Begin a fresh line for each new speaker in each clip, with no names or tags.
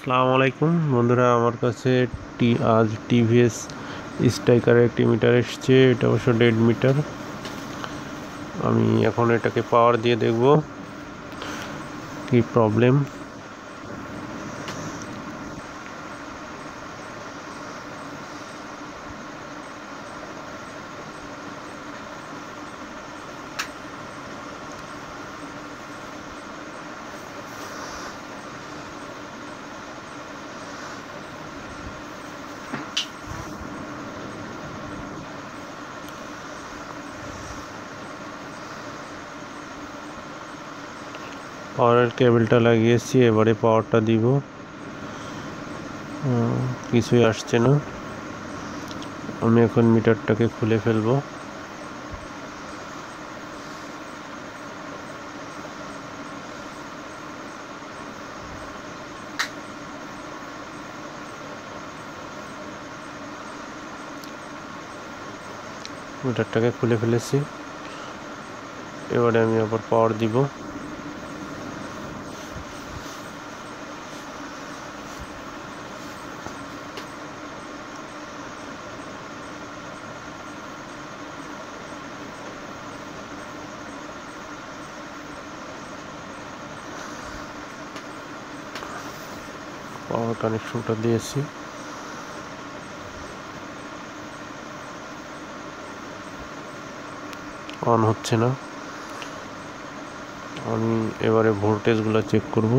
আসসালামু আলাইকুম বন্ধুরা, আমার কাছে আজ টিভিএস স্ট্রাইকারের একটি মিটার এসেছে। এটা অবশ্য ডেড মিটার। আমি এখন এটাকে পাওয়ার দিয়ে দেখব কি প্রবলেম। পাওয়ারের কেবলটা লাগিয়েছি, এবারে পাওয়ারটা দিব। কিছুই আসছে না। আমি এখন মিটারটাকে খুলে ফেলবো। মিটারটাকে খুলে ফেলেছি, এবারে আমি আবার পাওয়ার দিব। পাওয়ার কানেকশনটা দিয়েছি। অন হচ্ছে না। আমি এবারে ভোল্টেজগুলো চেক করব।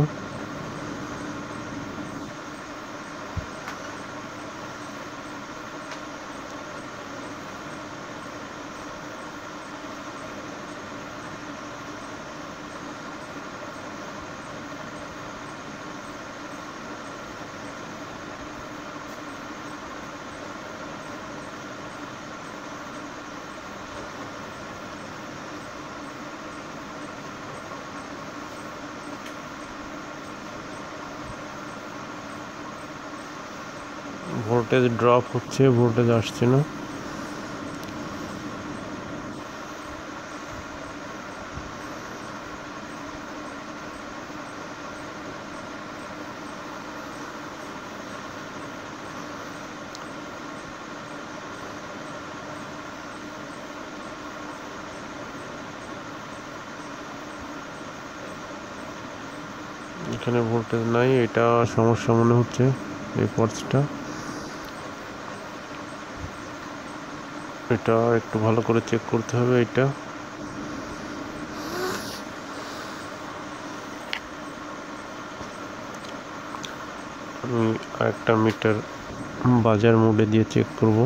ভোল্টেজ ড্রপ হচ্ছে, ভোল্টেজ আসছে না। এখানে ভোল্টেজ নাই, এটা সমস্যা মনে হচ্ছে। এই পার্টসটা এটা একটু ভালো করে চেক করতে হবে। এটা আমি আরেকটা মিটার বাজার মোডে দিয়ে চেক করব।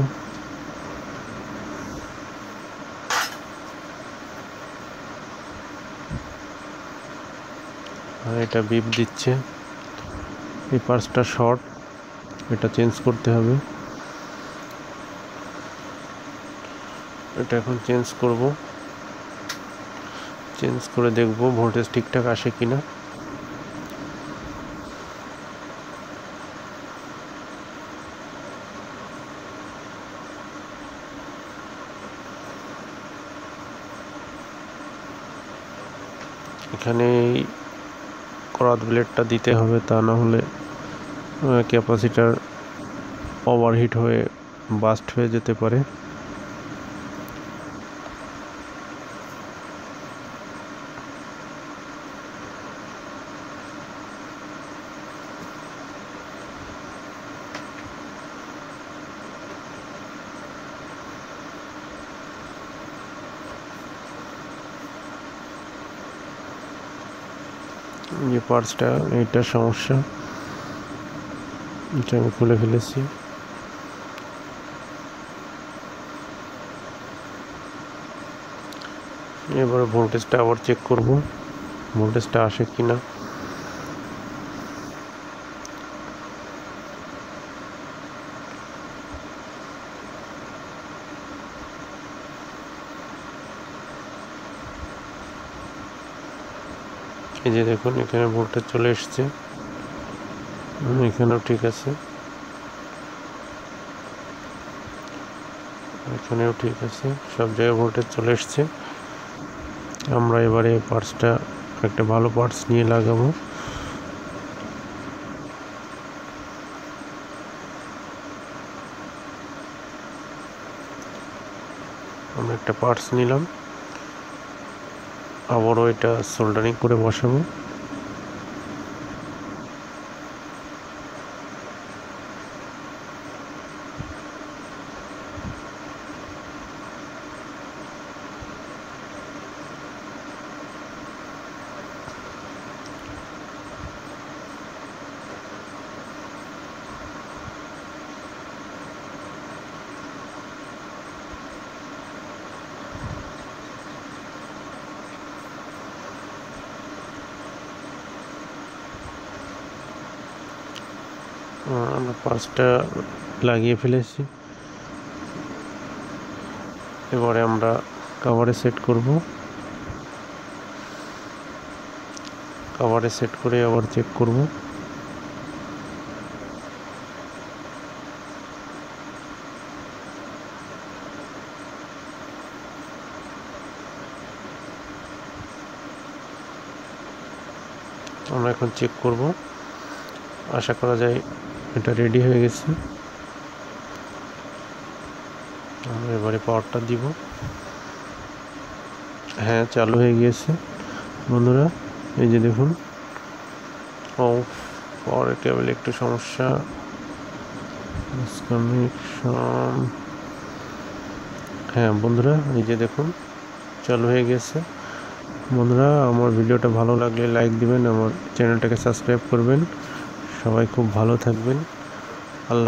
এটা বিপ দিচ্ছে। এই পার্টসটা শর্ট, এটা চেঞ্জ করতে হবে। এটা এখন চেঞ্জ করব। চেঞ্জ করে দেখব ভোল্টেজ ঠিকঠাক আসে কিনা। এখানে করাত ব্লেডটা দিতে হবে, তা না হলে ক্যাপাসিটার ওভারহিট হয়ে বাস্ট হয়ে যেতে পারে। যে পার্টসটা, এইটা সমস্যা, এটা আমি খুলে ফেলেছি। এবারে ভোল্টেজটা আবার চেক করব, ভোল্টেজটা আসে কিনা। এই যে দেখুন, এখানে ভোল্টেজ চলে এসছে, এখানেও ঠিক আছে, এখানেও ঠিক আছে, সব জায়গায় ভোল্টেজ চলে এসছে। আমরা এবারে পার্টসটা একটা ভালো পার্টস নিয়ে লাগাবো। একটা পার্টস নিলাম, আবারও এটা সোল্ডারিং করে বসাবো। আমরা পার্টসটা লাগিয়ে ফেলেছি, এবারে আমরা কভারে সেট করব। কভারে সেট করে আবার চেক করব। আমরা এখন চেক করব, আশা করা যায় এটা রেডি হয়ে গেছে। আমরা এবারে পাওয়ারটা দিব। হ্যাঁ, চালু হয়ে গিয়েছে বন্ধুরা, এই যে দেখুন। অফ, পাওয়ারের কেবল একটু সমস্যা, কানেকশন। হ্যাঁ বন্ধুরা, এই যে দেখুন চালু হয়ে গেছে। বন্ধুরা, আমার ভিডিওটা ভালো লাগলে লাইক দিবেন, আমার চ্যানেলটাকে সাবস্ক্রাইব করবেন। সবাই খুব ভালো থাকবেন। আল্লাহ।